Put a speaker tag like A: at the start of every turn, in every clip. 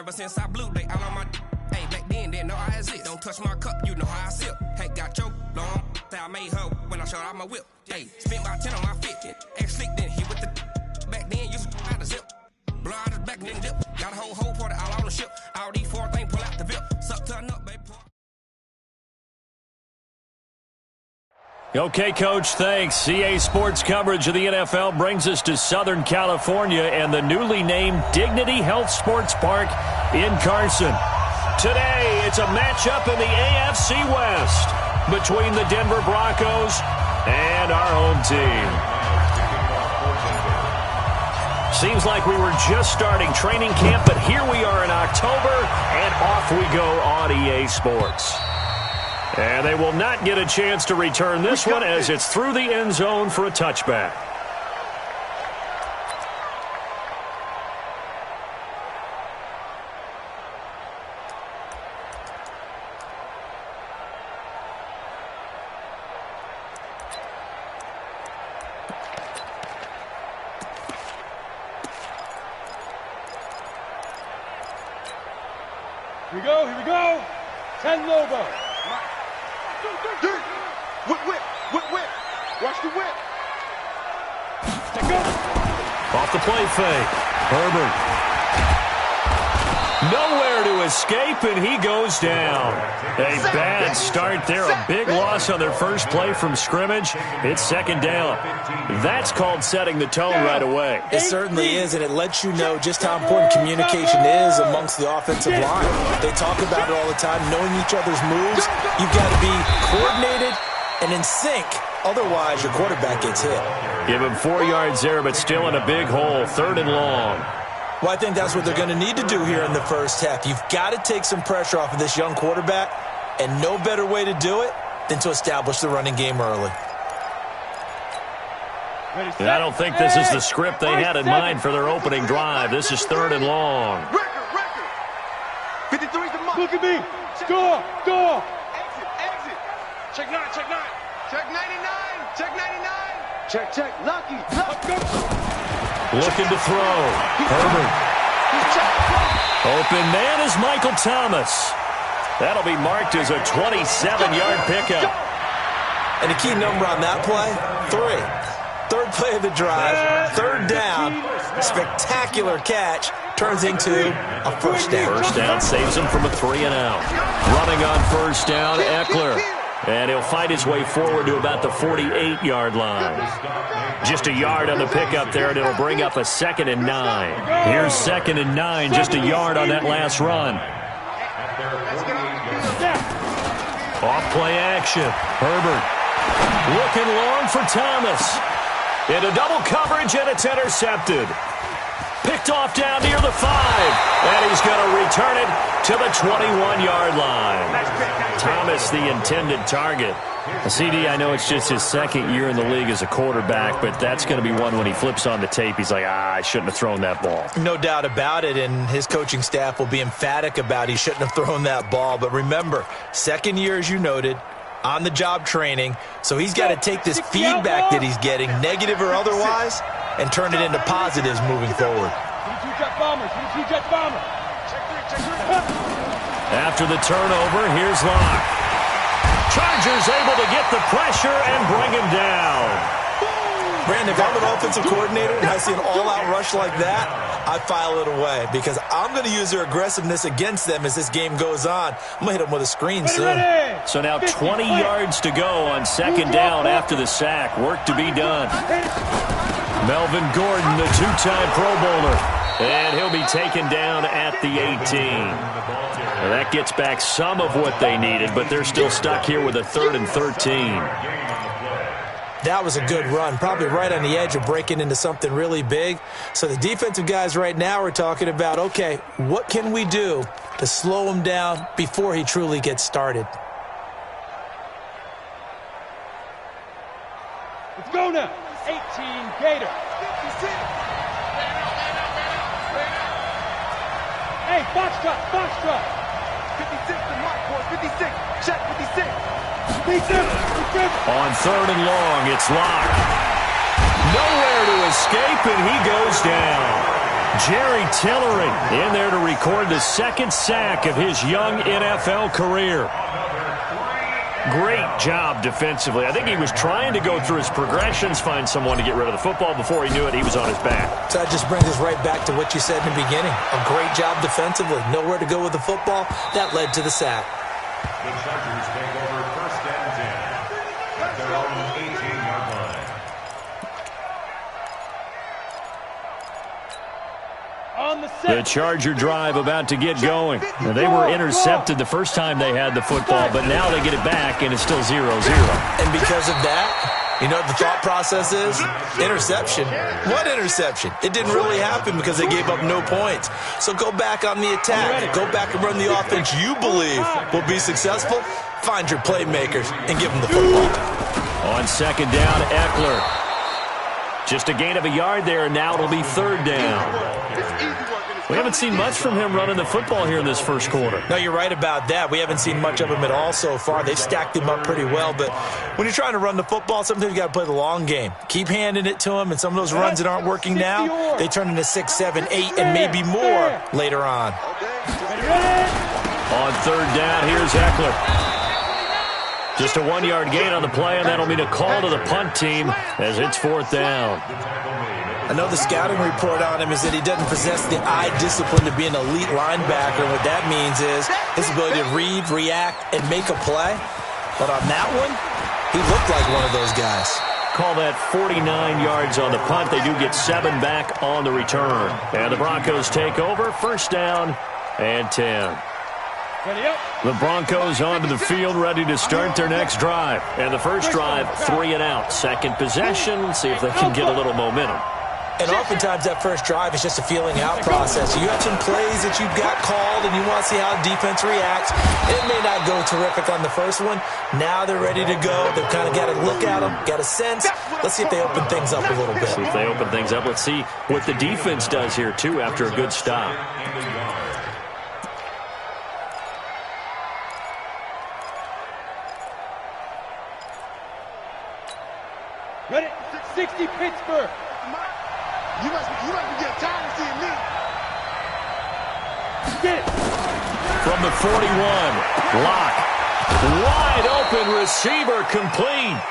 A: Ever since I blew, they all on my hey, back then, didn't know I exist. Don't touch my cup, you know how I sip. Hey, got your long, say I made her when I showed out my whip. Hey, spent about 10 on my fit. Ex-slick, then hit with the back then, used to out the zip. Blow out his back, then dip. Got a whole party all on the ship. All these four things, pull out the VIP. Suck to a nut, baby.
B: Okay, Coach, thanks. CA Sports coverage of the NFL brings us to Southern California and the newly named Dignity Health Sports Park in Carson. Today, it's a matchup in the AFC West between the Denver Broncos and our home team. Seems like we were just starting training camp, but here we are in October, and off we go on EA Sports. And they will not get a chance to return this one as it's through the end zone for a touchback.
C: Here we go. 10 Lobo. Whip. Watch the whip. Take off.
B: Off the play fake. Herbert. Nowhere to escape, and he goes down. A bad start there. A big loss on their first play from scrimmage. It's second down. That's called setting the tone right away.
D: It certainly is, and it lets you know just how important communication is amongst the offensive line. They talk about it all the time, knowing each other's moves. You've got to be coordinated and in sync. Otherwise, your quarterback gets hit.
B: Give him 4 yards there, but still in a big hole. 3rd and long.
D: Well, I think that's what they're going to need to do here in the first half. You've got to take some pressure off of this young quarterback, and no better way to do it than to establish the running game early.
B: And I don't think this is the script they had in mind for their opening drive. This is 3rd and long.
C: Record. 53's the mark. Look at me. Score. Exit. Check 9. Check 99. Check. Lucky.
B: Looking to throw. Herbert. Open man is Michael Thomas. That'll be marked as a 27-yard pickup.
D: And the key number on that play, 3. 3rd play of the drive, 3rd down, spectacular catch, turns into a first down.
B: First down saves him from a 3-and-out. Running on first down, Eckler. And he'll fight his way forward to about the 48-yard line. Just a yard on the pickup there, and it'll bring up a 2nd and 9. Here's 2nd and 9, just a yard on that last run. Off play action. Herbert looking long for Thomas. Into double coverage, and it's intercepted. Picked off down near the 5. And he's going to return it to the 21-yard line. Thomas, the intended target. CD, I know it's just his 2nd year in the league as a quarterback, but that's going to be one when he flips on the tape. He's like, I shouldn't have thrown that ball.
D: No doubt about it, and his coaching staff will be emphatic about he shouldn't have thrown that ball. But remember, 2nd year, as you noted, on-the-job training, so he's got to take this feedback that he's getting, negative or otherwise, and turn it into positives moving forward.
B: After the turnover, here's Locke. Chargers able to get the pressure and bring him down.
D: Brandon, if I'm an offensive coordinator and I see an all-out rush like that, I file it away because I'm going to use their aggressiveness against them as this game goes on. I'm going to hit them with a screen soon.
B: So now 20 yards to go on 2nd down after the sack. Work to be done. Melvin Gordon, the 2-time Pro Bowler. And he'll be taken down at the 18. Now that gets back some of what they needed, but they're still stuck here with a 3rd and 13.
D: That was a good run, probably right on the edge of breaking into something really big. So the defensive guys right now are talking about, okay, what can we do to slow him down before he truly gets started?
C: Let's go now. 18 Gator. 56. Hey, box truck. 56 to Mike, boy. 56. Check 56. 56.
B: On 3rd and long, it's Locke. Nowhere to escape, and he goes down. Jerry Tillery in there to record the second sack of his young NFL career. Great job defensively. I think he was trying to go through his progressions, find someone to get rid of the football. Before he knew it, he was on his back.
D: So that just brings us right back to what you said in the beginning. A great job defensively. Nowhere to go with the football. That led to the sack.
E: The Chargers take over first and 10 at their own 18-yard line.
B: The Charger drive about to get going. Now, they were intercepted the first time they had the football, but now they get it back, and it's still 0-0.
D: And because of that, you know what the thought process is? Interception. What interception? It didn't really happen because they gave up no points. So go back on the attack. Go back and run the offense you believe will be successful. Find your playmakers and give them the football.
B: On second down, Eckler. Just a gain of a yard there, and now it'll be third down. We haven't seen much from him running the football here in this first quarter.
D: No, you're right about that. We haven't seen much of him at all so far. They've stacked him up pretty well, but when you're trying to run the football, sometimes you got to play the long game. Keep handing it to him, and some of those runs that aren't working now, they turn into 6, 7, 8, and maybe more later on.
B: On third down, here's Eckler. Just a 1-yard gain on the play, and that'll mean a call to the punt team as it's fourth down.
D: I know the scouting report on him is that he doesn't possess the eye discipline to be an elite linebacker. What that means is his ability to read, react, and make a play. But on that one, he looked like one of those guys.
B: Call that 49 yards on the punt. They do get 7 back on the return. And the Broncos take over. First down and 10. The Broncos onto the field, ready to start their next drive. And the first drive, 3 and out. Second possession, see if they can get a little momentum.
D: And oftentimes that first drive is just a feeling out process. You have some plays that you've got called and you want to see how defense reacts. It may not go terrific on the first one. Now they're ready to go. They've kind of got to look at them, got a sense. Let's see if they open things up a little bit.
B: See if they open things up. Let's see what the defense does here, too, after a good stop.
C: Ready? 60 Pittsburgh. You must be getting tired of seeing me. Get it.
B: From the 41, Locke. Wide open receiver, complete.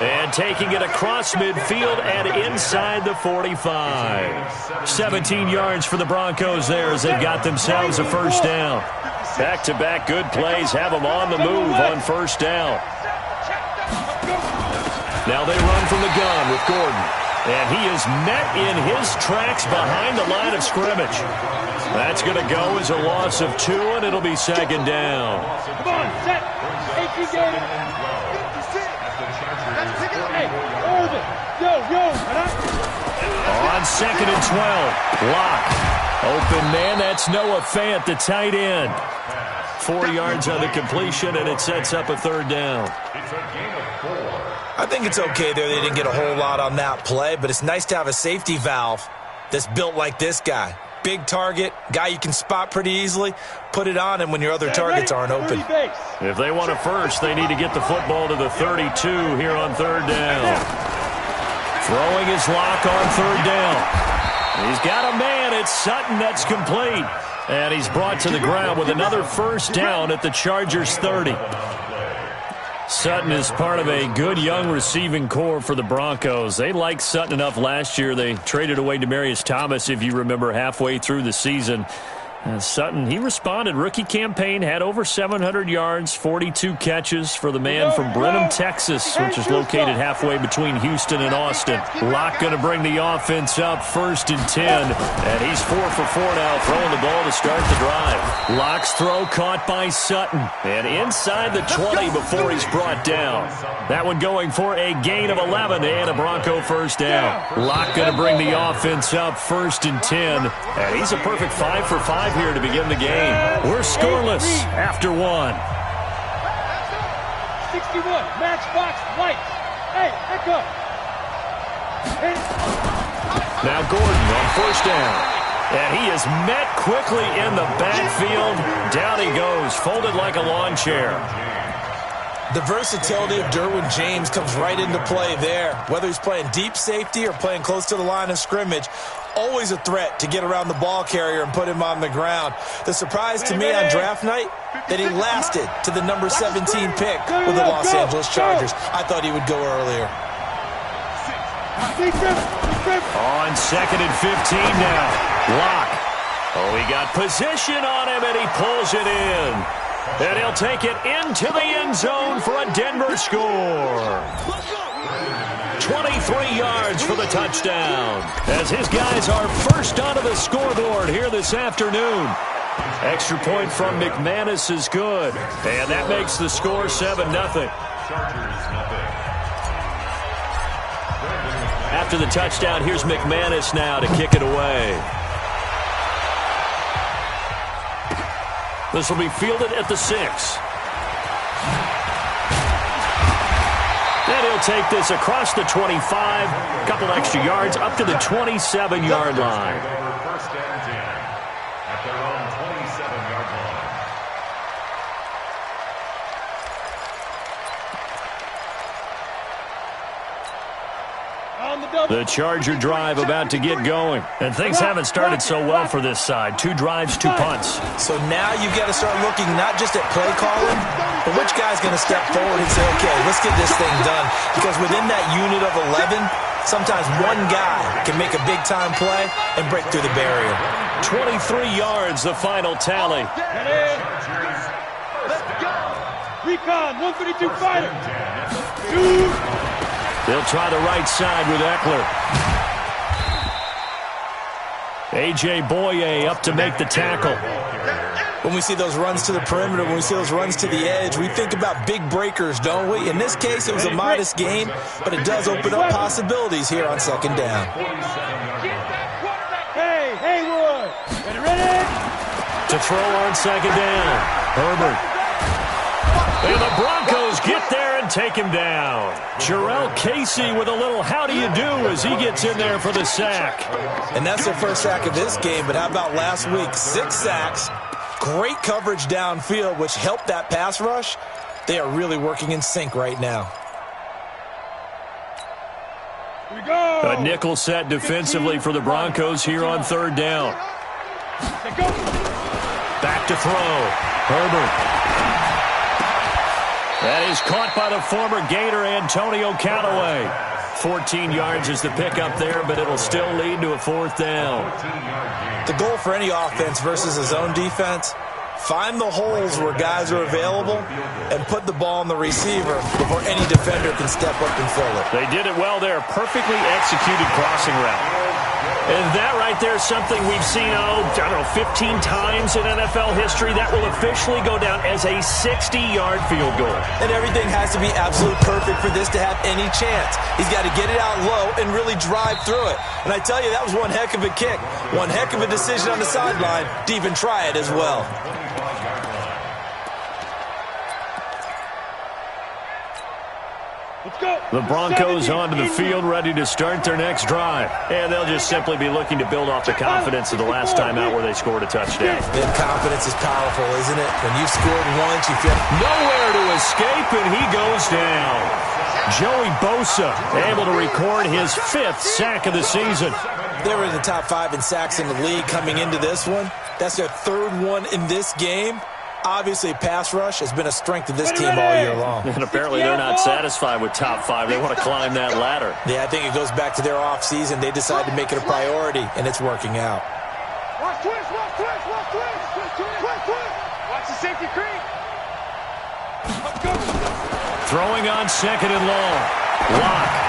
B: And taking it across midfield and inside the 45. 17 yards for the Broncos there as they've got themselves a first down. Back-to-back good plays have them on the move on first down. Now they run from the gun with Gordon. And he is met in his tracks behind the line of scrimmage. That's going to go as a loss of 2, and it'll be second down.
C: Come on, set. 18 game. Hey, Irvin. Yo.
B: On second and 12, Locke. Open man, that's Noah Fant, the tight end. 4 yards on the completion, and it sets up a third down.
E: It's a gain of 4.
D: I think it's okay there. They didn't get a whole lot on that play, but it's nice to have a safety valve that's built like this guy. Big target, guy you can spot pretty easily. Put it on him when your other targets aren't open.
B: If they want a first, they need to get the football to the 32 here on third down. Throwing his Lock on third down. He's got a man. It's Sutton that's complete. And he's brought to the ground with another first down at the Chargers' 30. Sutton is part of a good young receiving core for the Broncos. They liked Sutton enough last year. They traded away Demaryius Thomas, if you remember, halfway through the season. Sutton, he responded. Rookie campaign, had over 700 yards, 42 catches for the man from Brenham, Texas, which is located halfway between Houston and Austin. Locke going to bring the offense up first and 10, and he's 4 for 4 now, throwing the ball to start the drive. Locke's throw caught by Sutton, and inside the 20 before he's brought down. That one going for a gain of 11 and a Bronco first down. Locke going to bring the offense up first and 10, and he's a perfect 5 for 5 here to begin the game. We're scoreless after 1.
C: 61, matchbox, lights. Hey, echo.
B: Now Gordon on first down. And he is met quickly in the backfield. Down he goes, folded like a lawn chair.
D: The versatility of Derwin James comes right into play there. Whether he's playing deep safety or playing close to the line of scrimmage, always a threat to get around the ball carrier and put him on the ground. The surprise to me on draft night, that he lasted to the number 17 pick with the Los Angeles Chargers. I thought he would go earlier.
B: On 2nd and 15 now. Lock. Oh, he got position on him, and he pulls it in. And he'll take it into the end zone for a Denver score. 23 yards for the touchdown, as his guys are first onto the scoreboard here this afternoon. Extra point from McManus is good, and that makes the score 7-0. After the touchdown, here's McManus now to kick it away. This will be fielded at the 6. And he'll take this across the 25, a couple extra yards, up to the 27-yard line.
E: First and 10 at their own 27-yard line.
B: The Charger drive about to get going. And things haven't started so well for this side. 2 drives, 2 punts.
D: So now you've got to start looking not just at play calling, but which guy's going to step forward and say, okay, let's get this thing done. Because within that unit of 11, sometimes one guy can make a big-time play and break through the barrier.
B: 23 yards, the final tally.
C: Recon, 132 fighter.
B: They'll try the right side with Eckler. A.J. Boye up to make the tackle.
D: When we see those runs to the perimeter, when we see those runs to the edge, we think about big breakers, don't we? In this case, it was a modest gain, but it does open up possibilities here on 2nd down.
C: Hey, Haywood. Ready?
B: To throw on 2nd down. Herbert. And the Broncos get there and take him down. Jarrell Casey with a little how do you do as he gets in there for the sack.
D: And that's their first sack of this game, but how about last week? 6 sacks, great coverage downfield, which helped that pass rush. They are really working in sync right now.
C: Here we go.
B: A nickel set defensively for the Broncos here on 3rd down. Back to throw. Herbert. That is caught by the former Gator Antonio Callaway. 14 yards is the pickup there, but it'll still lead to a 4th down.
D: The goal for any offense versus a zone defense, find the holes where guys are available and put the ball on the receiver before any defender can step up and fill it.
B: They did it well there. Perfectly executed crossing route. And that right there is something we've seen, 15 times in NFL history. That will officially go down as a 60-yard field goal.
D: And everything has to be absolutely perfect for this to have any chance. He's got to get it out low and really drive through it. And I tell you, that was one heck of a kick. One heck of a decision on the sideline to even try it as well.
B: The Broncos onto the field, ready to start their next drive. And they'll just simply be looking to build off the confidence of the last time out where they scored a touchdown.
D: And confidence is powerful, isn't it? When you've scored once, you feel
B: nowhere to escape, and he goes down. Joey Bosa able to record his 5th sack of the season.
D: They were in the top 5 in sacks in the league coming into this one. That's their 3rd one in this game. Obviously, pass rush has been a strength of this team all year long.
B: And apparently they're not satisfied with top 5. They want to climb that ladder.
D: Yeah, I think it goes back to their offseason. They decided to make it a priority, and it's working out.
C: Watch twist. Watch the safety creep. Let's go.
B: Throwing on 2nd and long. Lock.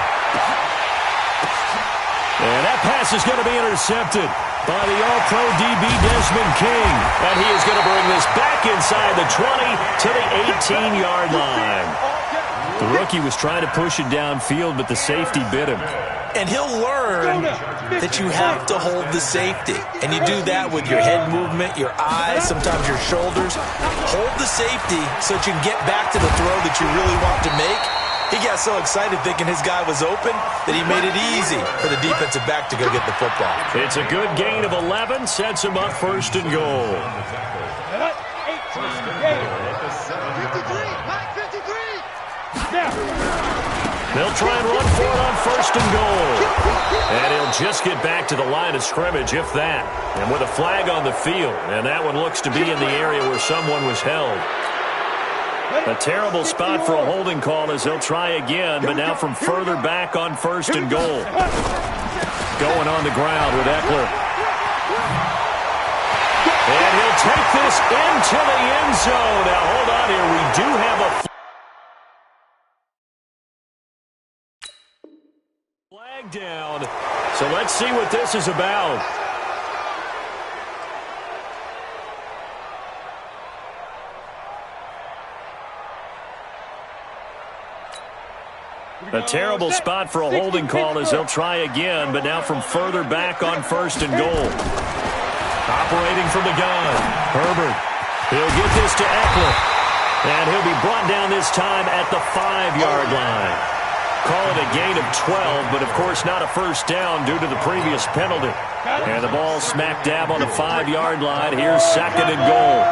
B: And that pass is going to be intercepted by the All-Pro DB Desmond King. And he is going to bring this back inside the 20 to the 18-yard line. The rookie was trying to push it downfield, but the safety bit him.
D: And he'll learn that you have to hold the safety. And you do that with your head movement, your eyes, sometimes your shoulders. Hold the safety so that you can get back to the throw that you really want to make. He got so excited thinking his guy was open that he made it easy for the defensive back to go get the football.
B: It's a good gain of 11, sets him up 1st and goal.
C: 53.
B: They'll try and run for it on 1st and goal. And he'll just get back to the line of scrimmage, if that. And with a flag on the field, and that one looks to be in the area where someone was held. A terrible spot for a holding call as he'll try again, but now from further back on 1st and goal. Going on the ground with Eckler. And he'll take this into the end zone. Now, hold on here. We do have a flag down. So let's see what this is about. A terrible spot for a holding call as they'll try again, but now from further back on 1st and goal. Operating from the gun, Herbert. He'll get this to Eckler. And he'll be brought down this time at the 5-yard line. Call it a gain of 12, but of course not a first down due to the previous penalty. And the ball smack dab on the 5-yard line. Here's 2nd and goal.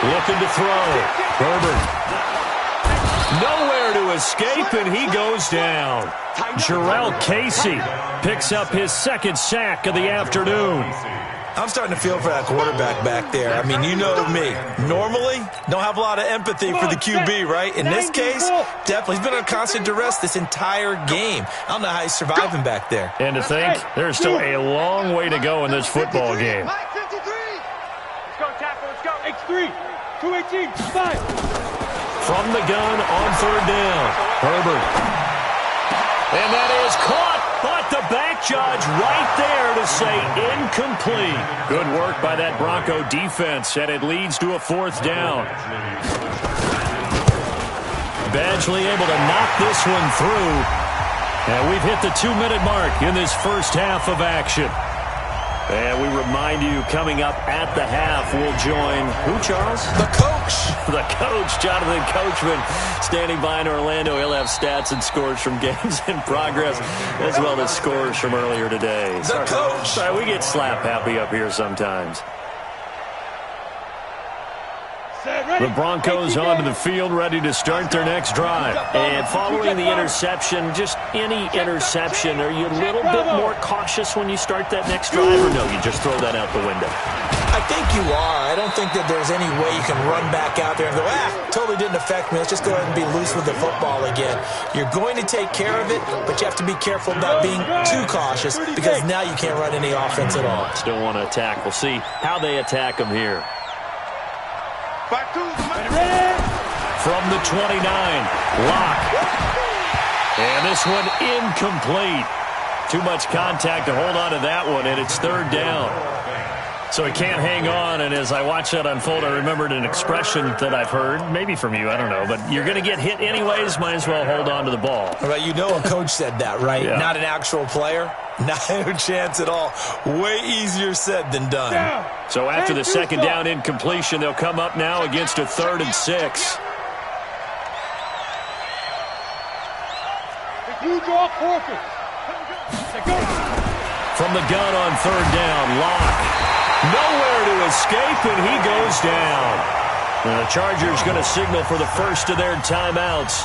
B: Looking to throw. Herbert. Nowhere to escape, and he goes down. JAYCya260's picks up his 2nd sack of the afternoon.
D: I'm starting to feel for that quarterback back there. I mean, you know me. Normally, don't have a lot of empathy for the QB, right? In this case, definitely. He's been on constant duress this entire game. I don't know how he's surviving back there.
B: And to think, there's still a long way to go in this football game.
C: Let's go, tackle. Let's go. X3. 218. 5.
B: From the gun on 3rd down. Herbert. And that is caught, but the back judge right there to say incomplete. Good work by that Bronco defense, and it leads to a 4th down. Badgley able to knock this one through. And we've hit the 2-minute mark in this first half of action. And we remind you, coming up at the half, we'll join, who, Charles?
D: The coach.
B: The coach, Jonathan Coachman, standing by in Orlando. He'll have stats and scores from games in progress, as well as scores from earlier today.
D: The coach.
B: Sorry, we get slap happy up here sometimes. The Broncos onto the field, ready to start their next drive. And following the interception, just any interception, are you a little bit more cautious when you start that next drive, or no, you just throw that out the window?
D: I think you are. I don't think that there's any way you can run back out there and go, totally didn't affect me. Let's just go ahead and be loose with the football again. You're going to take care of it, but you have to be careful about being too cautious because now you can't run any offense at all.
B: Still want to attack. We'll see how they attack them here. From the 29, Locke. And this one incomplete. Too much contact to hold on to that one, and it's 3rd down. So he can't hang on, and as I watch that unfold, I remembered an expression that I've heard, maybe from you, I don't know, but you're going to get hit anyways, might as well hold on to the ball.
D: Right, you know a coach said that, right?
B: Yeah.
D: Not an actual player. Not a chance at all. Way easier said than done.
B: So after the 2nd down incompletion, they'll come up now against a 3rd and 6. From the gun on 3rd down, Locke. Nowhere to escape, and he goes down. And the Chargers going to signal for the first of their timeouts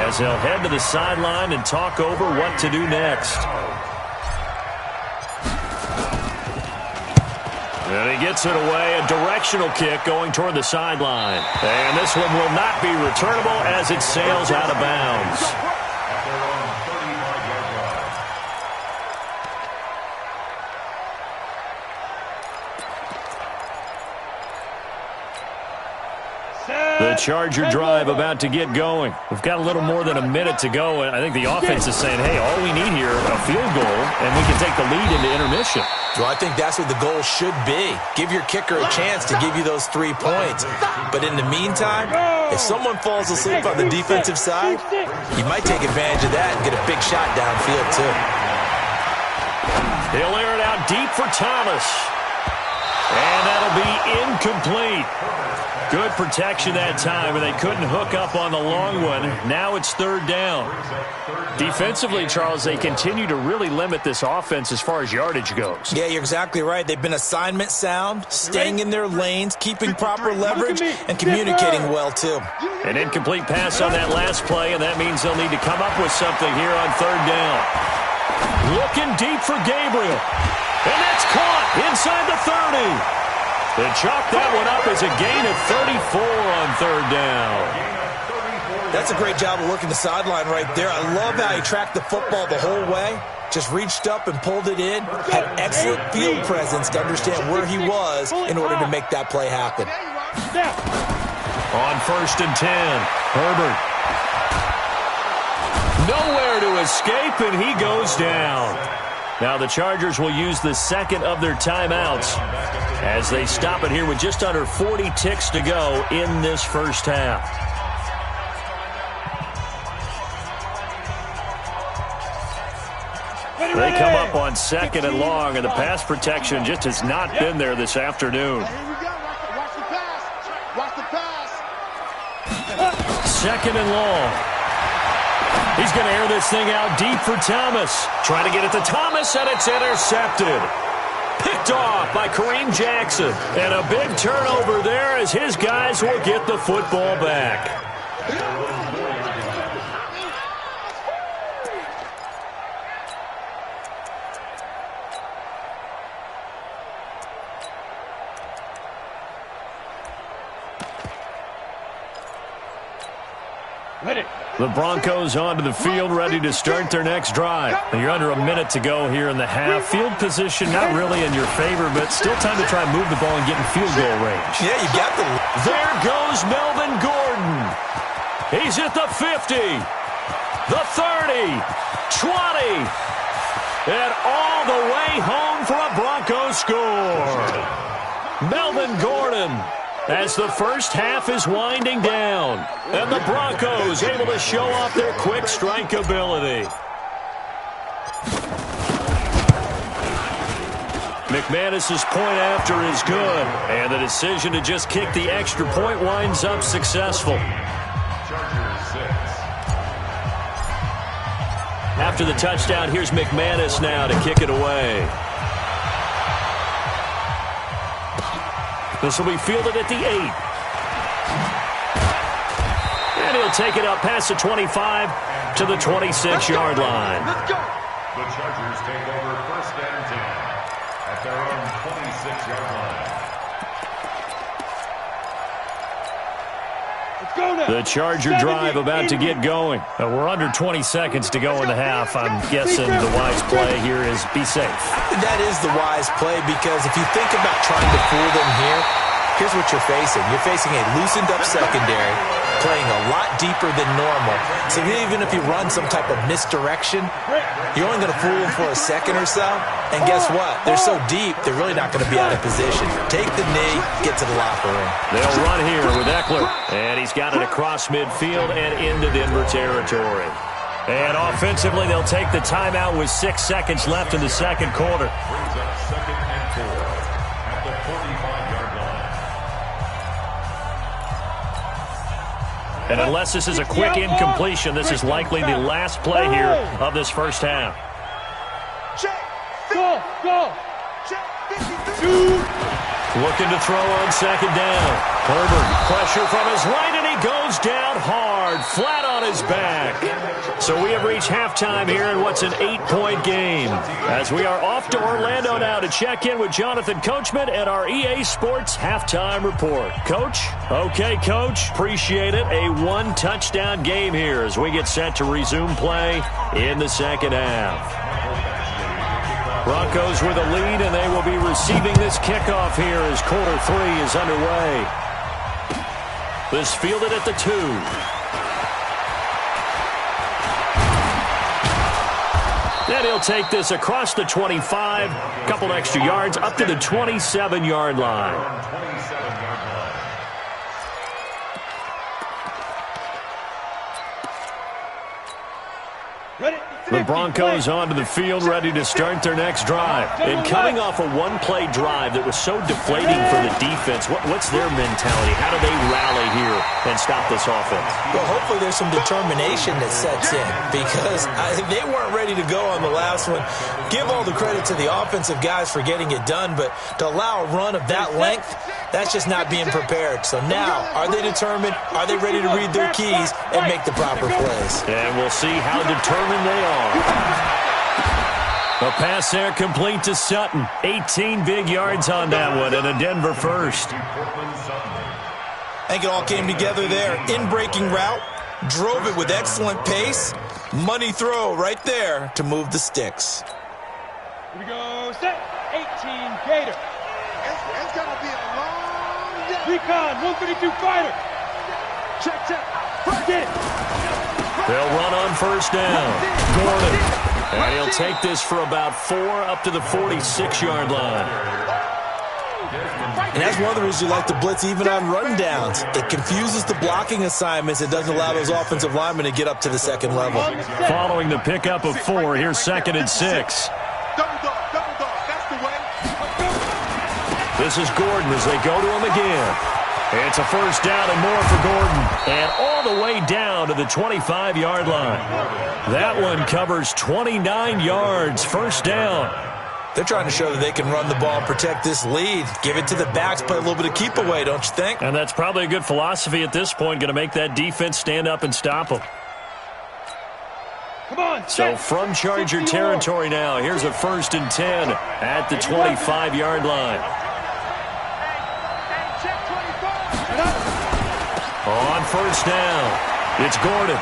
B: as they'll head to the sideline and talk over what to do next. And he gets it away, a directional kick going toward the sideline. And this one will not be returnable as it sails out of bounds. The Charger drive about to get going. We've got a little more than a minute to go, and I think the offense is saying, hey, all we need here, a field goal, and we can take the lead into intermission.
D: Well, I think that's what the goal should be. Give your kicker a chance to give you those 3 points. But in the meantime, if someone falls asleep on the defensive side, you might take advantage of that and get a big shot downfield, too.
B: He'll air it out deep for Thomas. And that'll be incomplete. Good protection that time, and they couldn't hook up on the long one. Now it's third down. Defensively, Charles, they continue to really limit this offense as far as yardage goes.
D: Yeah, you're exactly right. They've been assignment sound, staying in their lanes, keeping proper leverage, and communicating well, too.
B: An incomplete pass on that last play, and that means they'll need to come up with something here on third down. Looking deep for Gabriel. And that's caught inside the 30. They chalk that one up as a gain of 34 on third down.
D: That's a great job of working the sideline right there. I love how he tracked the football the whole way. Just reached up and pulled it in. Had excellent field presence to understand where he was in order to make that play happen.
B: On 1st and 10, Herbert. Nowhere to escape, and he goes down. Now the Chargers will use the second of their timeouts as they stop it here with just under 40 ticks to go in this first half. They come up on 2nd and long, and the pass protection just has not been there this afternoon.
C: Watch the pass. Watch the pass.
B: 2nd and long. He's going to air this thing out deep for Thomas. Trying to get it to Thomas, and it's intercepted. Picked off by Kareem Jackson. And a big turnover there as his guys will get the football back. The Broncos onto the field, ready to start their next drive. You're under a minute to go here in the half. Field position not really in your favor, but still time to try and move the ball and get in field goal range.
D: Yeah, you got the...
B: There goes Melvin Gordon. He's at the 50, the 30, 20, and all the way home for a Broncos score. Melvin Gordon, as the first half is winding down, and the Broncos able to show off their quick strike ability. McManus's point after is good, and the decision to just kick the extra point winds up successful. After the touchdown, here's McManus now to kick it away. This will be fielded at the 8. And he'll take it up past the 25 to the 26-yard line.
C: Let's go.
E: The Chargers take over 1st and 10 at their own 26-yard line.
C: Let's go now.
B: The Charger drive about to get going. We're under 20 seconds to go in the half. I'm guessing the wise play here is be safe.
D: That is the wise play, because if you think about trying to fool them here, here's what you're facing. You're facing a loosened-up secondary, playing a lot deeper than normal. So even if you run some type of misdirection, you're only going to fool them for a second or so. And guess what? They're so deep, they're really not going to be out of position. Take the knee, get to the locker room.
B: They'll run here with Eckler. And he's got it across midfield and into Denver territory. And offensively, they'll take the timeout with 6 seconds left in the second quarter.
E: Brings up 2nd and 4 at the 45-yard line.
B: And unless this is a quick incompletion, this is likely the last play here of this first half.
C: Go, go.
B: Looking to throw on 2nd down. Herbert, pressure from his right, and he goes down hard, flat on his back. So we have reached halftime here in what's an 8-point game. As we are off to Orlando now to check in with Jonathan Coachman and our EA Sports halftime report. Coach? Okay, Coach. Appreciate it. A 1-touchdown game here as we get set to resume play in the second half. Broncos with a lead, and they will be receiving this kickoff here as quarter 3 is underway. This fielded at the 2. And he'll take this across the 25, couple extra yards, up to the 27-yard line.
C: Ready?
B: The Broncos onto the field ready to start their next drive. And coming off a one-play drive that was so deflating for the defense, what's their mentality? How do they rally here and stop this offense?
D: Well, hopefully there's some determination that sets in because they weren't ready to go on the last one. Give all the credit to the offensive guys for getting it done, but to allow a run of that length, that's just not being prepared. So now, are they determined? Are they ready to read their keys and make the proper plays?
B: And we'll see how determined they are. A pass there complete to Sutton. 18 big yards on that one and a Denver first.
D: I think it all came together there. In-breaking route, drove it with excellent pace. Money throw right there to move the sticks.
C: Here we go, set, 18 Gator. It's going to be a long day. Recon, 132 fighter. Check. Get it.
B: They'll run on first down. Gordon. And he'll take this for about 4 up to the 46-yard line.
D: And that's one of the reasons you like to blitz even on run downs. It confuses the blocking assignments. It doesn't allow those offensive linemen to get up to the second level.
B: Following the pickup of 4, here's 2nd and 6.
C: Double dog, that's the way.
B: This is Gordon as they go to him again. It's a first down and more for Gordon. And all the way down to the 25-yard line. That one covers 29 yards. First down.
D: They're trying to show that they can run the ball and protect this lead. Give it to the backs, play a little bit of keep away, don't you think?
B: And that's probably a good philosophy at this point. Going to make that defense stand up and stop them.
C: Come on.
B: So from Charger territory now, here's a 1st and 10 at the 25-yard line. On first down, it's Gordon.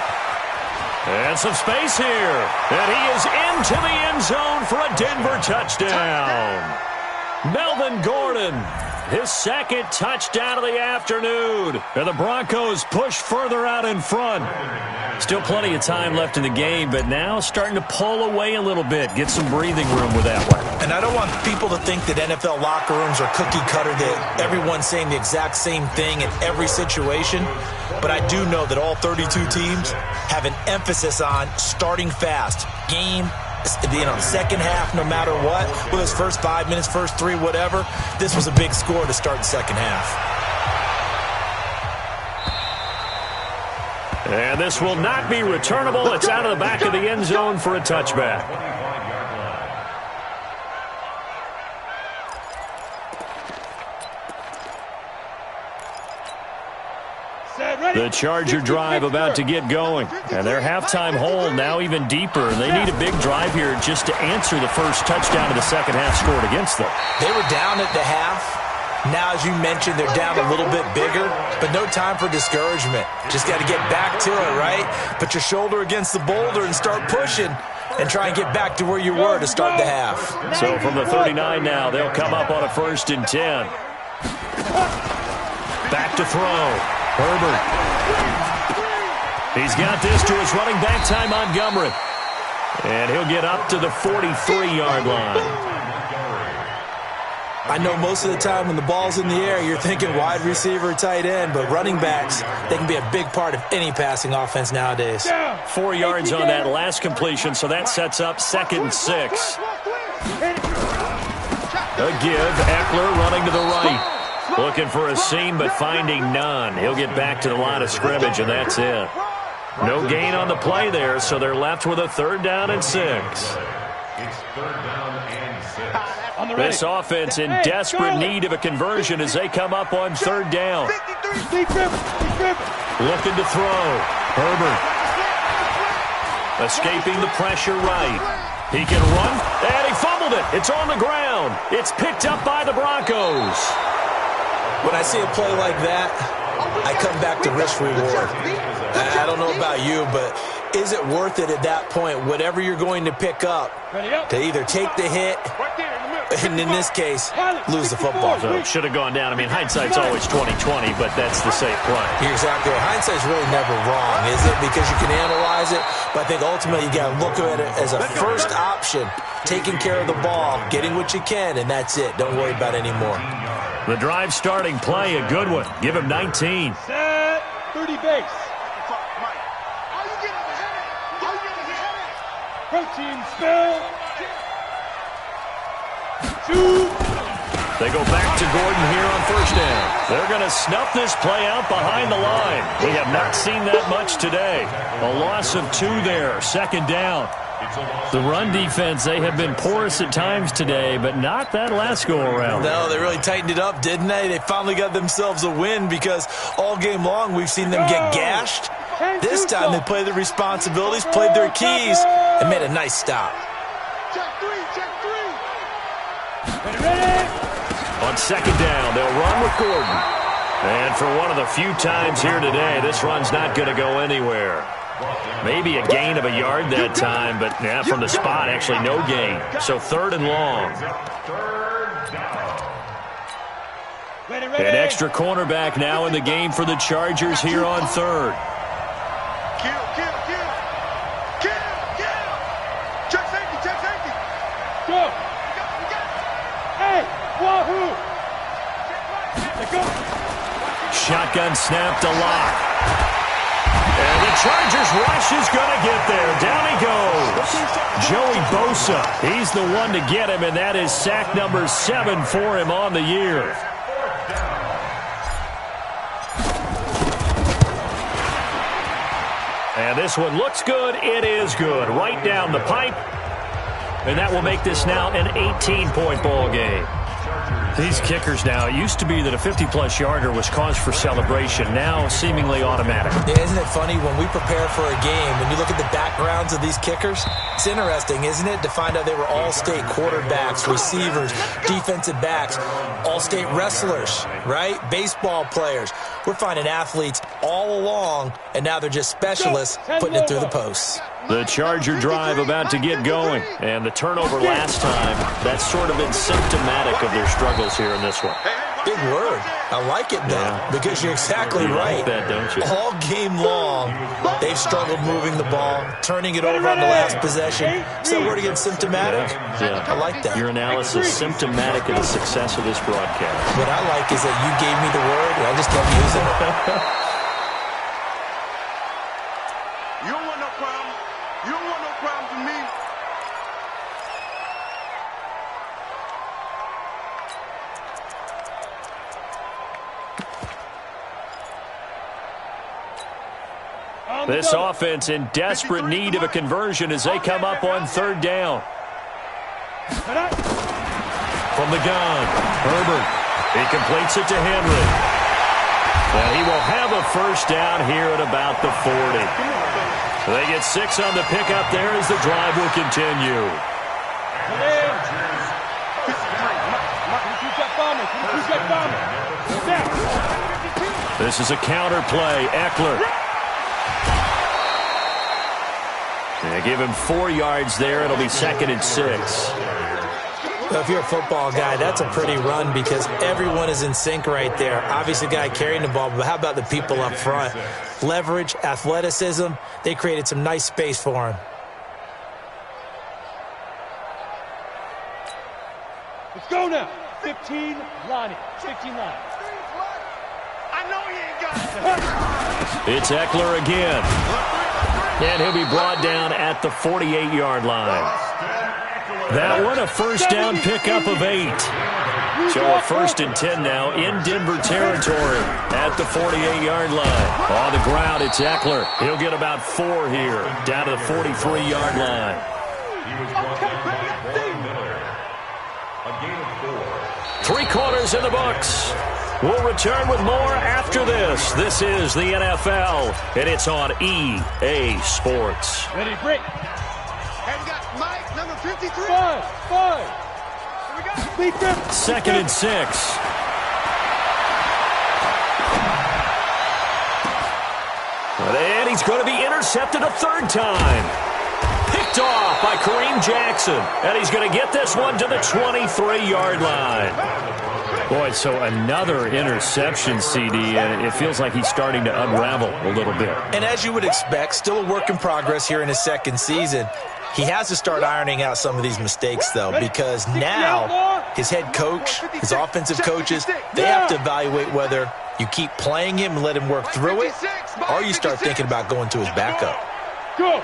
B: And some space here. And he is into the end zone for a Denver touchdown. Melvin Gordon, his 2nd touchdown of the afternoon. And the Broncos push further out in front. Still plenty of time left in the game, but now starting to pull away a little bit. Get some breathing room with that one.
D: And I don't want people to think that NFL locker rooms are cookie cutter, that everyone's saying the exact same thing in every situation. But I do know that all 32 teams have an emphasis on starting fast. Game, second half, no matter what. Whether it's first 5 minutes, first 3, whatever. This was a big score to start the second half.
B: And this will not be returnable. It's out of the back of the end zone for a touchback. The Charger drive about to get going. And their halftime hole now even deeper. And they need a big drive here just to answer the first touchdown of the second half scored against them.
D: They were down at the half. Now, as you mentioned, they're down a little bit bigger, but no time for discouragement. Just got to get back to it, right? Put your shoulder against the boulder and start pushing and try and get back to where you were to start the half.
B: So from the 39 now, they'll come up on a 1st and 10. Back to throw. Herbert. He's got this to his running back, Ty Montgomery. And he'll get up to the 43-yard line.
D: I know most of the time when the ball's in the air, you're thinking wide receiver, tight end, but running backs, they can be a big part of any passing offense nowadays.
B: 4 yards on that last completion, so that sets up 2nd and 6. A give, Eckler running to the right. Looking for a seam, but finding none. He'll get back to the line of scrimmage, and that's it. No gain on the play there, so they're left with a 3rd down and 6.
E: It's 3rd down and 6.
B: This offense in desperate need of a conversion as they come up on 3rd down. Looking to throw. Herbert. Escaping the pressure right. He can run, and he fumbled it. It's on the ground. It's picked up by the Broncos.
D: When I see a play like that, I come back to risk reward. I don't know about you, but is it worth it at that point, whatever you're going to pick up, to either take the hit, and in this case, lose the football?
B: So it should have gone down. I mean, hindsight's always 20/20, but that's the safe play.
D: You're exactly right. Hindsight's really never wrong, is it? Because you can analyze it, but I think ultimately you got to look at it as a first option, taking care of the ball, getting what you can, and that's it. Don't worry about any more.
B: The drive starting play, a good one. Give him 19.
C: Set, 30 base. Protein spill. Shoot.
B: They go back to Gordon here on first down. They're going to snuff this play out behind the line. We have not seen that much today. A loss of 2 there, second down.
F: The run defense, they have been porous at times today, but not that last go-around.
D: No, they really tightened it up, didn't they? They finally got themselves a win because all game long we've seen them get gashed. This time they played their responsibilities, played their keys, and made a nice stop.
B: On second down, they'll run with Gordon. And for one of the few times here today, this run's not going to go anywhere. Maybe a gain of a yard that time, but yeah, from the spot, actually no gain. So third and long. An extra cornerback now in the game for the Chargers here on third.
C: Check safety. Go. Hey, wahoo. Go.
B: Shotgun snap to Lock. And the Chargers rush is going to get there. Down he goes. Joey Bosa, he's the one to get him, and that is sack number 7 for him on the year. And this one looks good. It is good. Right down the pipe. And that will make this now an 18-point ball game. These kickers now, it used to be that a 50-plus yarder was cause for celebration. Now seemingly automatic.
D: Yeah, isn't it funny when we prepare for a game, when you look at the backgrounds of these kickers, it's interesting, isn't it, to find out they were all-state quarterbacks, receivers, defensive backs, all-state wrestlers, right? Baseball players. We're finding athletes all along, and now they're just specialists putting it through the posts.
B: The Charger drive about to get going. And the turnover last time, that's sort of been symptomatic of their struggles here in this one.
D: Big word. I like it, though, because you're exactly right.
B: Like that, don't you?
D: All game long, they've struggled moving the ball, turning it over on the last possession. Is that word again, symptomatic?
B: Yeah.
D: I like that.
B: Your analysis symptomatic of the success of this broadcast.
D: What I like is that you gave me the word, and I just kept using it.
C: You don't want no problem. You don't want no problem to me.
B: This offense in desperate need of a conversion as they come up on third down. From the gun, Herbert. He completes it to Henry. And he will have a first down here at about the 40. They get 6 on the pickup there as the drive will continue. This is a counter play. Eckler. They give him 4 yards there. It'll be 2nd and 6.
D: Well, if you're a football guy, that's a pretty run because everyone is in sync right there. Obviously, the guy carrying the ball, but how about the people up front? Leverage, athleticism, they created some nice space for him.
C: Let's go now. 15, Lonnie. 15, Lonnie. I know he ain't got it.
B: It's Eckler again. And he'll be brought down at the 48-yard line. That one, a first down pickup of 8. So a 1st and 10 now in Denver territory at the 48-yard line. On the ground, it's Eckler. He'll get about 4 here, down to the 43-yard line.
E: A gain of 4.
B: 3 quarters in the books. We'll return with more after this. This is the NFL, and it's on EA Sports.
C: Ready, break.
G: And we got Mike, number 53.
C: 5. Here we go. Lead them.
B: 2nd and 6. And he's going to be intercepted a 3rd time. Picked off by Kareem Jackson. And he's going to get this one to the 23-yard line. Boy, so another interception, CD, and it feels like he's starting to unravel a little bit.
D: And as you would expect, still a work in progress here in his 2nd season. He has to start ironing out some of these mistakes, though, because now his head coach, his offensive coaches, they have to evaluate whether you keep playing him and let him work through it, or you start thinking about going to his backup.
C: Go.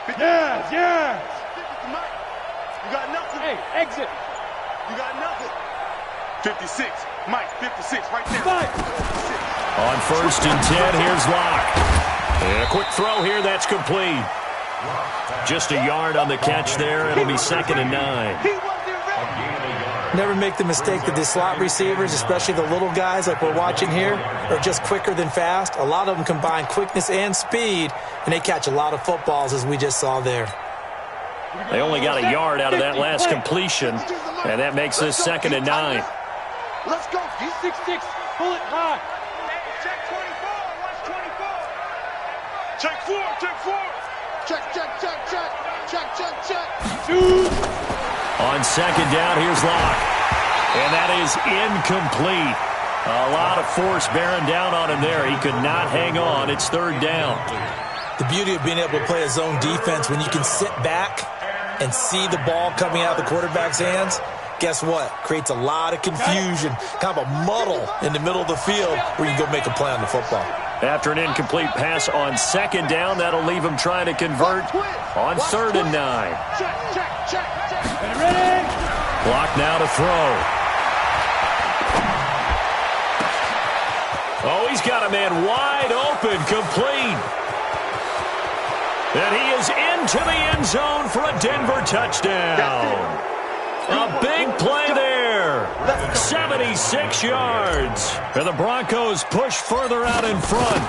C: Yes, yes.
G: 50 Mike. You got nothing.
C: Hey, exit.
G: You got nothing. 56. Mike, 56 right there.
C: 5.
B: On 1st and 10, here's Locke. And a quick throw here, that's complete. Just a yard on the catch there. It'll be 2nd and 9.
G: He wasn't ready.
D: Never make the mistake that the slot receivers, especially the little guys like we're watching here, are just quicker than fast. A lot of them combine quickness and speed, and they catch a lot of footballs, as we just saw there.
B: They only got a yard out of that last completion, and that makes this 2nd and 9.
G: Let's go.
C: 6-6. Pull it high.
G: Check 24. Watch 24. Check 4. Check 4. Check, check, check, check. Check, check, check.
C: 2.
B: On 2nd down, here's Locke. And that is incomplete. A lot of force bearing down on him there. He could not hang on. It's 3rd down.
D: The beauty of being able to play a zone defense when you can sit back and see the ball coming out of the quarterback's hands, guess what? Creates a lot of confusion, kind of a muddle in the middle of the field where you can go make a play on the football.
B: After an incomplete pass on 2nd down, that'll leave him trying to convert on 3rd and 9.
G: Check, check, check, check.
C: Ready?
B: Clock now to throw. Oh, he's got a man wide open, complete. And he is into the end zone for a Denver touchdown. A big play there. 76 yards. And the Broncos push further out in front.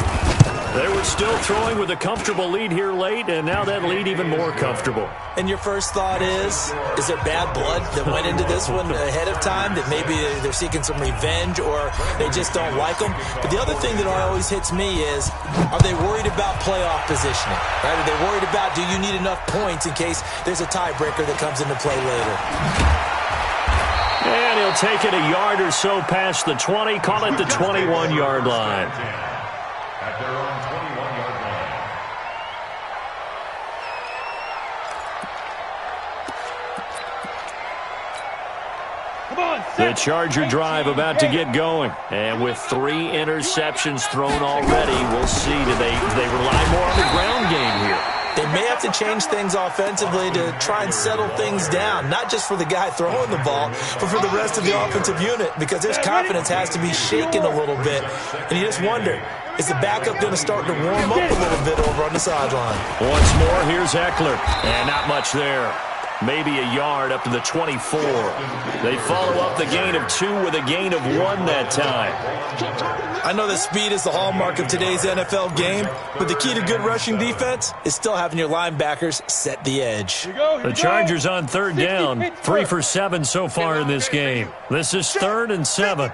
B: They were still throwing with a comfortable lead here late, and now that lead even more comfortable.
D: And your first thought is there bad blood that went into this one ahead of time, that maybe they're seeking some revenge or they just don't like them? But the other thing that always hits me is, are they worried about playoff positioning? Right? Are they worried about, do you need enough points in case there's a tiebreaker that comes into play later?
B: And he'll take it a yard or so past the 20, call it the 21-yard line.
E: At their own 21-yard line.
C: Come on,
B: The Charger drive about to get going. And with 3 interceptions thrown already, we'll see. Do they rely more on the ground game here?
D: They may have to change things offensively to try and settle things down, not just for the guy throwing the ball, but for the rest of the offensive unit, because their confidence has to be shaken a little bit. And you just wonder, is the backup going to start to warm up a little bit over on the sideline?
B: Once more, here's Eckler. And not much there. Maybe a yard up to the 24. They follow up the gain of 2 with a gain of 1 that time.
D: I know that speed is the hallmark of today's NFL game, but the key to good rushing defense is still having your linebackers set the edge.
B: The Chargers on 3rd down, 3 for 7 so far in this game. This is 3rd and 7.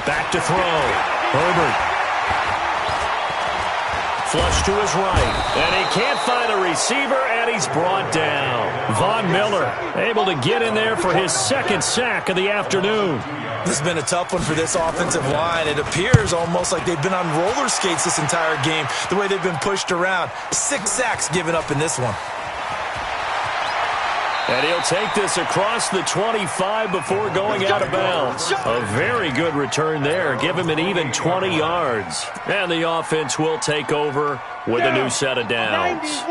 B: Back to throw. Herbert. Flush to his right, and he can't find a receiver, and he's brought down. Von Miller able to get in there for his 2nd sack of the afternoon.
D: This has been a tough one for this offensive line. It appears almost like they've been on roller skates this entire game, the way they've been pushed around. 6 sacks given up in this one.
B: And he'll take this across the 25 before going out of bounds. A very good return there. Give him an even 20 yards. And the offense will take over with a new set of downs.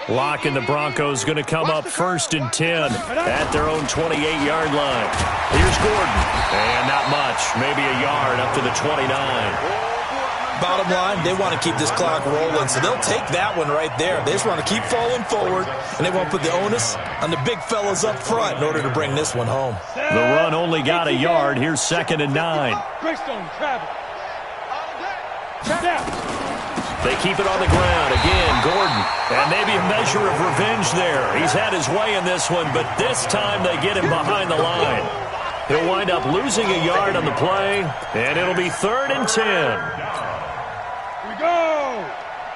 B: Locke and the Broncos going to come up 1st and 10 at their own 28-yard line. Here's Gordon. And not much. Maybe a yard up to the 29.
D: Bottom line, they want to keep this clock rolling, so they'll take that one right there. They just want to keep falling forward, and they want to put the onus on the big fellas up front in order to bring this one home.
B: The run only got a yard. Here's 2nd and 9.
C: Greystone travel.
B: They keep it on the ground. Again, Gordon. And maybe a measure of revenge there. He's had his way in this one, but this time they get him behind the line. He'll wind up losing a yard on the play, and it'll be 3rd and 10.
C: Go!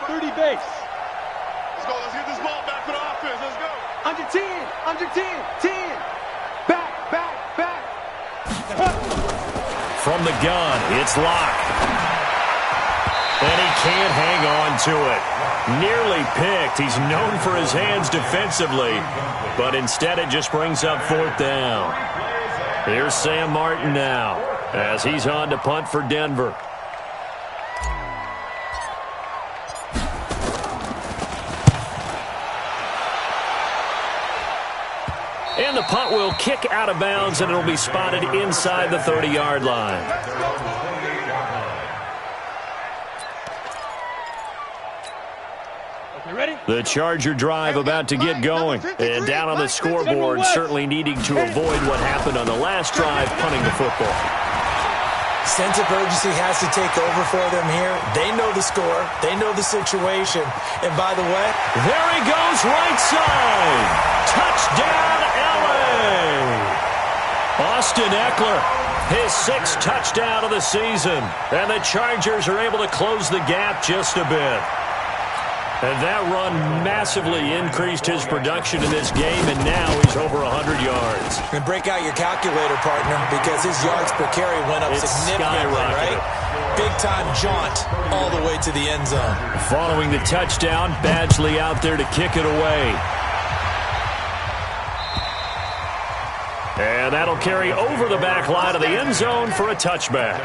C: 30 base.
G: Let's go. Let's get this ball back for the offense. Let's go. Under 10. Under 10. 10. Back, back, back.
B: From the gun, it's Locke. And he can't hang on to it. Nearly picked. He's known for his hands defensively, but instead it just brings up 4th down. Here's Sam Martin now as he's on to punt for Denver.
F: And the punt will kick out of bounds, and it'll be spotted inside the 30-yard line. The Charger drive about to get going. And down on the scoreboard, certainly needing to avoid what happened on the last drive, punting the football.
D: Sense of urgency has to take over for them here. They know the score. They know the situation. And by the way,
F: there he goes, right side. Touchdown, L.A. Austin Eckler, his 6th touchdown of the season. And the Chargers are able to close the gap just a bit. And that run massively increased his production in this game, and now he's over 100 yards.
D: And break out your calculator, partner, because his yards per carry went up significantly, right? Big-time jaunt all the way to the end zone.
F: Following the touchdown, Badgley out there to kick it away. And that'll carry over the back line of the end zone for a touchback.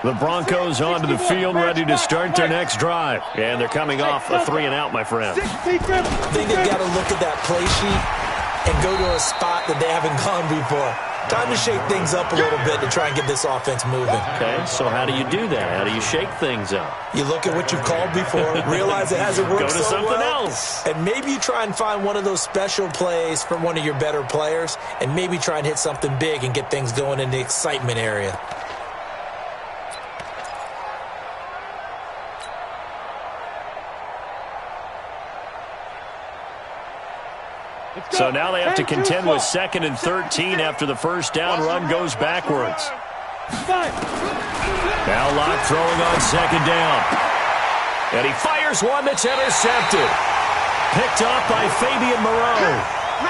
F: The Broncos onto the field, ready to start their next drive. And they're coming off a 3-and-out, my friend.
D: I think they've got to look at that play sheet and go to a spot that they haven't gone before. Time to shake things up a little bit to try and get this offense moving.
F: Okay, so how do you do that? How do you shake things up?
D: You look at what you've called before, realize it hasn't worked
F: so well. Go to something else.
D: And maybe you try and find one of those special plays from one of your better players, and maybe try and hit something big and get things going in the excitement area.
F: So now they have to contend with 2nd and 13 after the first down run goes backwards. Now Locke throwing on 2nd down. And he fires one that's intercepted. Picked off by Fabian Moreau.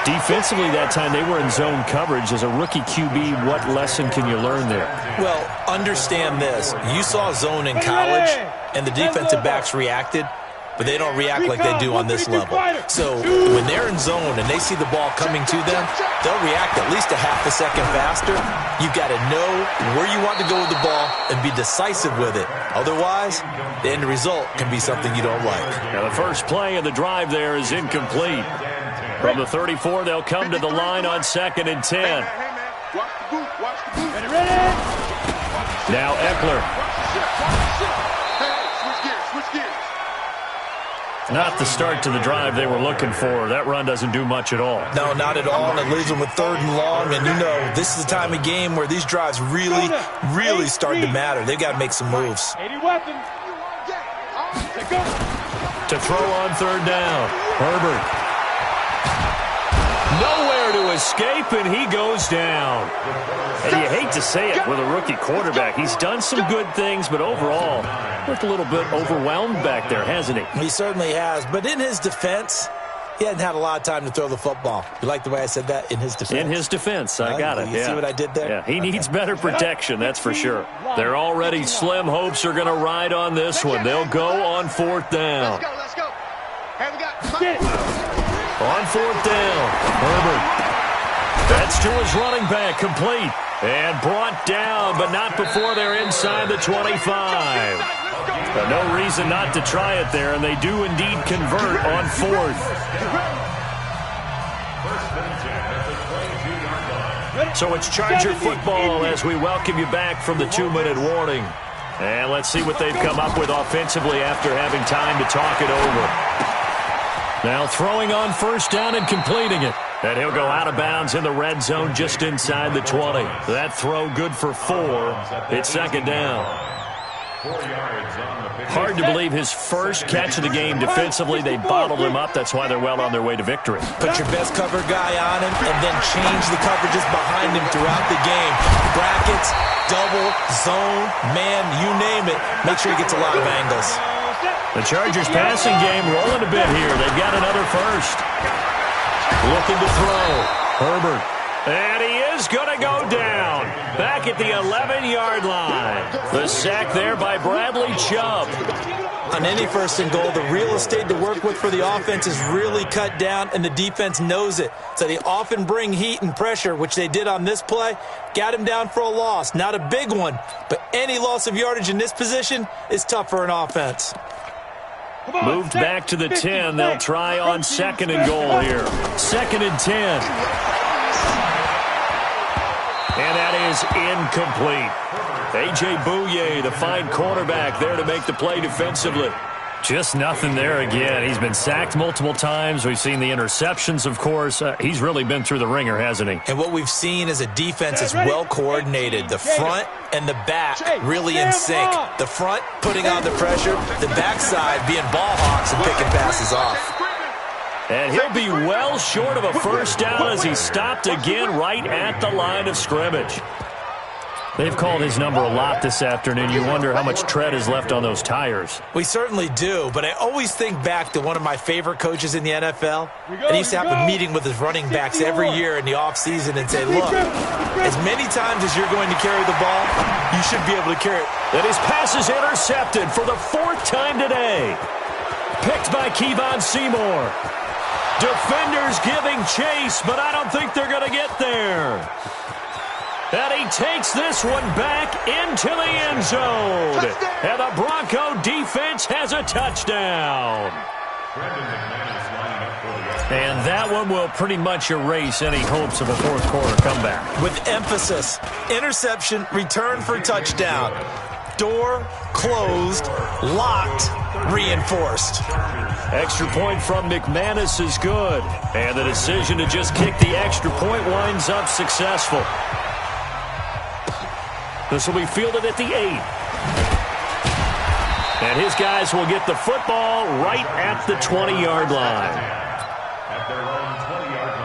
F: Defensively that time they were in zone coverage. As a rookie QB, what lesson can you learn there?
D: Well, understand this. You saw zone in college, and the defensive backs reacted. But they don't react like they do on this level. So when they're in zone and they see the ball coming to them, they'll react at least a half a second faster. You've got to know where you want to go with the ball and be decisive with it. Otherwise, the end result can be something you don't like.
F: Now the first play of the drive there is incomplete. From the 34, they'll come to the line on 2nd and 10. Now Eckler. Not the start to the drive they were looking for. That run doesn't do much at all.
D: No, not at all, and it leaves them with 3rd and long. And you know, this is the time of game where these drives really, really start to matter. They've got to make some moves.
F: To throw on 3rd down. Herbert. Nowhere to escape, and he goes down. And you hate to say it with a rookie quarterback. He's done some good things, but overall, looked a little bit overwhelmed back there, hasn't he?
D: He certainly has. But in his defense, he hadn't had a lot of time to throw the football. You like the way I said that? In his defense.
F: In his defense. I got it.
D: You see what I did there?
F: Yeah, he needs better protection, that's for sure. They're already slim hopes are going to ride on this one. They'll go on 4th down.
G: Let's go. Hey, we got...
F: On 4th down, Herbert. That's to his running back, complete. And brought down, but not before they're inside the 25. No reason not to try it there, and they do indeed convert on 4th. So it's Charger football as we welcome you back from the 2-minute warning. And let's see what they've come up with offensively after having time to talk it over. Now throwing on 1st down and completing it. And he'll go out of bounds in the red zone just inside the 20. That throw good for 4. It's 2nd down. Hard to believe his first catch of the game defensively. They bottled him up. That's why they're well on their way to victory.
D: Put your best cover guy on him and then change the coverages behind him throughout the game. Brackets, double, zone, man, you name it. Make sure he gets a lot of angles.
F: The Chargers passing game rolling a bit here. They've got another first. Looking to throw. Herbert. And he is going to go down. Back at the 11-yard line. The sack there by Bradley Chubb.
D: On any first and goal, the real estate to work with for the offense is really cut down, and the defense knows it. So they often bring heat and pressure, which they did on this play. Got him down for a loss. Not a big one, but any loss of yardage in this position is tough for an offense.
F: Moved back to the 10. They'll try on 2nd and goal here. 2nd and 10. And that is incomplete. A.J. Bouye, the fine cornerback, there to make the play defensively.
B: Just nothing there again. He's been sacked multiple times. We've seen the interceptions, of course. He's really been through the ringer, hasn't he?
D: And what we've seen is a defense that's well coordinated. The front and the back really in sync. The front putting on the pressure, the backside being ball hawks and picking passes off.
F: And he'll be well short of a first down as he stopped again right at the line of scrimmage.
B: They've called his number a lot this afternoon. You wonder how much tread is left on those tires.
D: We certainly do, but I always think back to one of my favorite coaches in the NFL. And he used to have a meeting with his running backs every year in the offseason and say, look, as many times as you're going to carry the ball, you should be able to carry it.
F: And his pass is intercepted for the 4th time today. Picked by Kevon Seymour. Defenders giving chase, but I don't think they're going to get there. And he takes this one back into the end zone. And the Bronco defense has a touchdown.
B: And that one will pretty much erase any hopes of a 4th quarter comeback.
D: With emphasis, interception, return for touchdown. Door closed, locked, reinforced.
F: Extra point from McManus is good. And the decision to just kick the extra point winds up successful. This will be fielded at the 8. And his guys will get the football right at the 20-yard line.
E: At their own 20-yard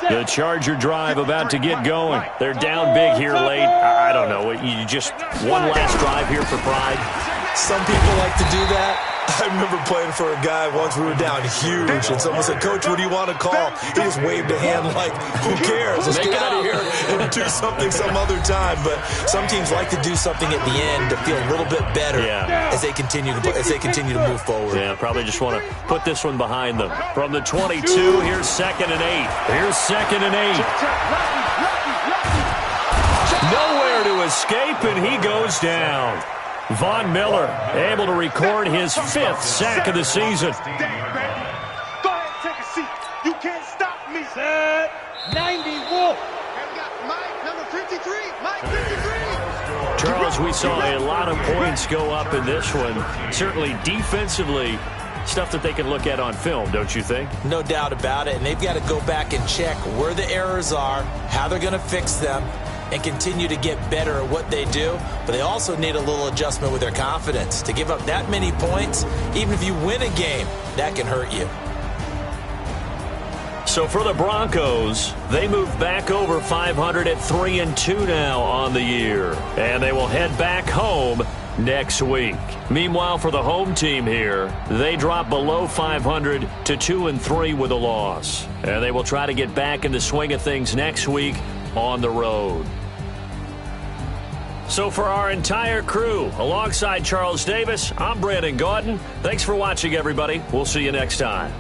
E: line.
F: The Charger drive about to get going. They're down big here late. I don't know. You just one last drive here for pride.
D: Some people like to do that. I remember playing for a guy once. We were down huge, and someone said, Coach, what do you want to call? He just waved a hand like, who cares? Let's get out of here and do something some other time. But some teams like to do something at the end to feel a little bit better as they continue to move forward.
F: Yeah, probably just want to put this one behind them. From the 22, here's 2nd and 8. Here's 2nd and 8. Nowhere to escape, and he goes down. Von Miller able to record his 5th sack of the season.
G: Go ahead, take a seat. You can't stop me.
C: Set 90 Wolf.
G: And we got Mike, number 53. Mike 53.
F: Charles, we saw a lot of points go up in this one. Certainly defensively, stuff that they can look at on film, don't you think?
D: No doubt about it, and they've got to go back and check where the errors are, how they're going to fix them, and continue to get better at what they do. But they also need a little adjustment with their confidence. To give up that many points, even if you win a game, that can hurt you.
F: So for the Broncos, they move back over 500 at 3-2 now on the year. And they will head back home next week. Meanwhile, for the home team here, they drop below 500 to 2-3 with a loss. And they will try to get back in the swing of things next week on the road. So for our entire crew, alongside Charles Davis, I'm Brandon Gaudin. Thanks for watching, everybody. We'll see you next time.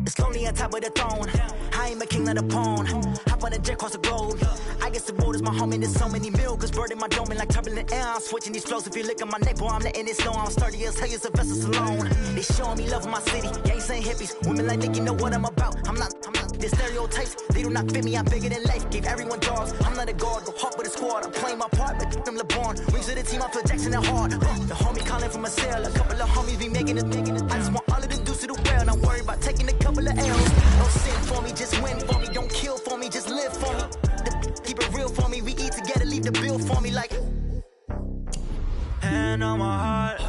H: It's lonely on top of the throne. I ain't a king of the pawn. Hop on a jet across the globe. I guess the road is my home and there's so many milkers burning my dome like turbulent air. I'm switching these flows. If you look at my neck, boy, I'm letting it slow. I'm sturdy as hell, a vessel alone. They showing me love in my city. Gangs ain't hippies. Women like think you know what I'm about. I'm not. The stereotypes, they do not fit me. I'm bigger than life. Gave everyone dogs. I'm not a guard. Go hard with a squad. I'm playing my part, but them LeBron. Rings to the team. I feel Jackson and hard. The homie calling from a cell. A couple of homies be making it. I just want all of the dudes to do well. Not worry about taking a couple of L's. Don't sin for me, just win for me. Don't kill for me, just live for me. Keep it real for me. We eat together, leave the bill for me like. Hand on my heart,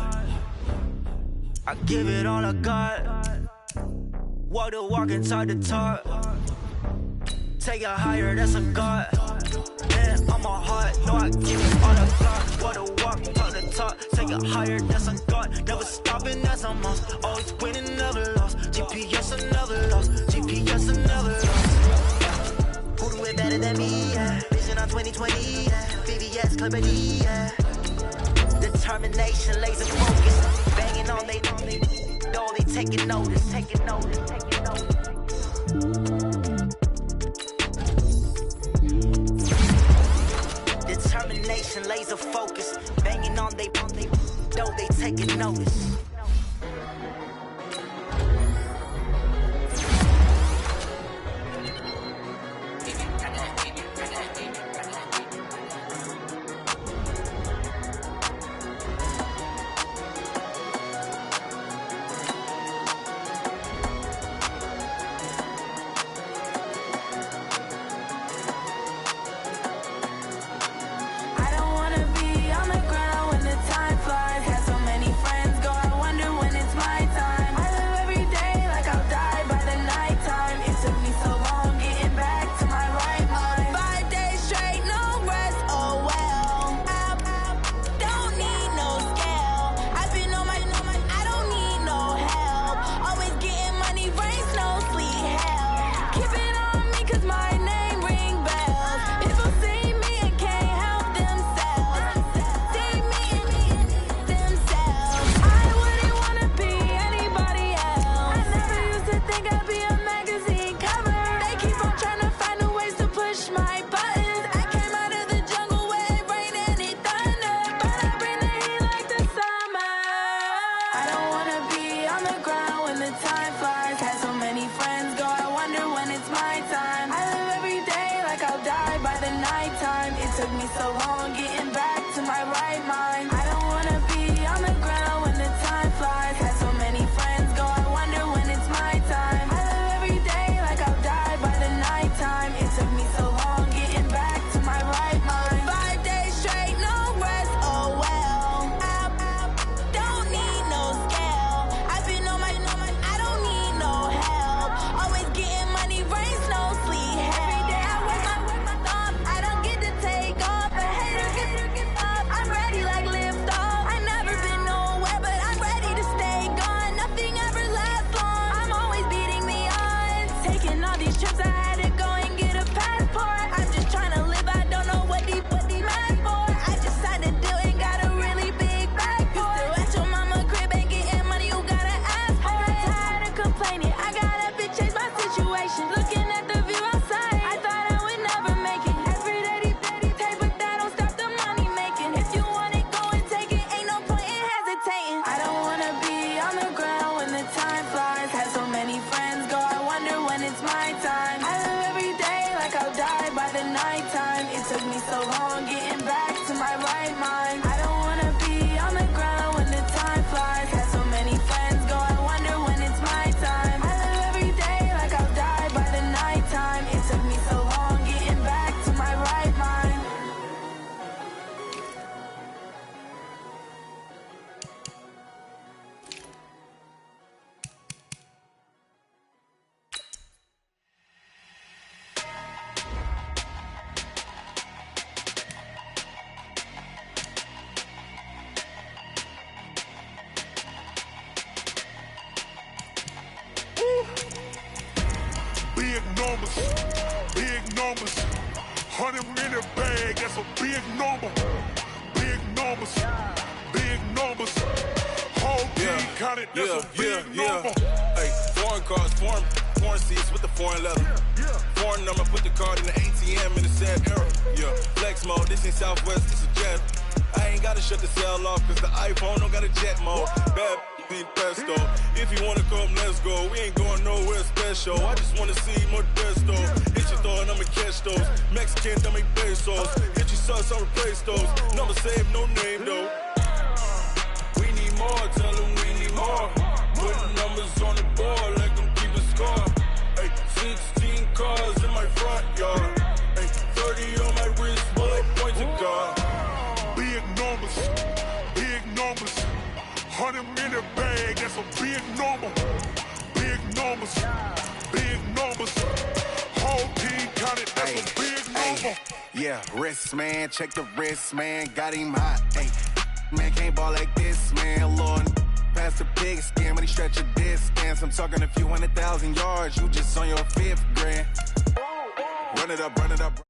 H: I give it all I got. Walk the walk inside the talk. Take it higher, that's a god. Man, I'm a heart, no, I give it all the block. Walk the walk, talk the talk. Take it higher, that's a god. Never stopping, that's a must. Always winning, never lost. GPS, another loss. GPS, another loss. Who do it better than me? Yeah. Vision on 2020. Yeah. VVS, Clippity. Yeah. Determination, laser focus. Banging on they know they taking notice. Taking notice, taking notice. Determination, laser focus. Banging on they know they taking notice.
G: Big numbers, 100 in the bag, that's a big number. Big numbers, whole team counted, that's a big number.
I: Hey, foreign cars, foreign seats with the foreign leather. Foreign number, put the card in the ATM in the sad era. Yeah, flex mode, this ain't Southwest, this is Jet. I ain't gotta shut the cell off, cause the iPhone don't got a jet mode. Bad be pesto. If you wanna come, let's go. We ain't going nowhere special. I just wanna see more desto. Hit your thought, I'ma catch those. Mexican, don't make pesos. Hit your sus, I'll replace those. Number save, no name though. We need more, tell them we need more. Putting numbers on the board, like them keep a score. Hey, 16 cars in my front yard. Hey, 30 on my wrist, bullet point to God.
G: Big numbers, 100 in the bag, that's a big number. Big numbers, numbers. Big numbers. Whole team counted, that's a big number.
J: Yeah, wrist, man, check the wrist, man, got him hot. Ay, man, can't ball like this, man, Lord. Past the pig skin when he stretch a distance. I'm talking a few 100,000 yards, you just on your 5th grand. Run it up, run it up.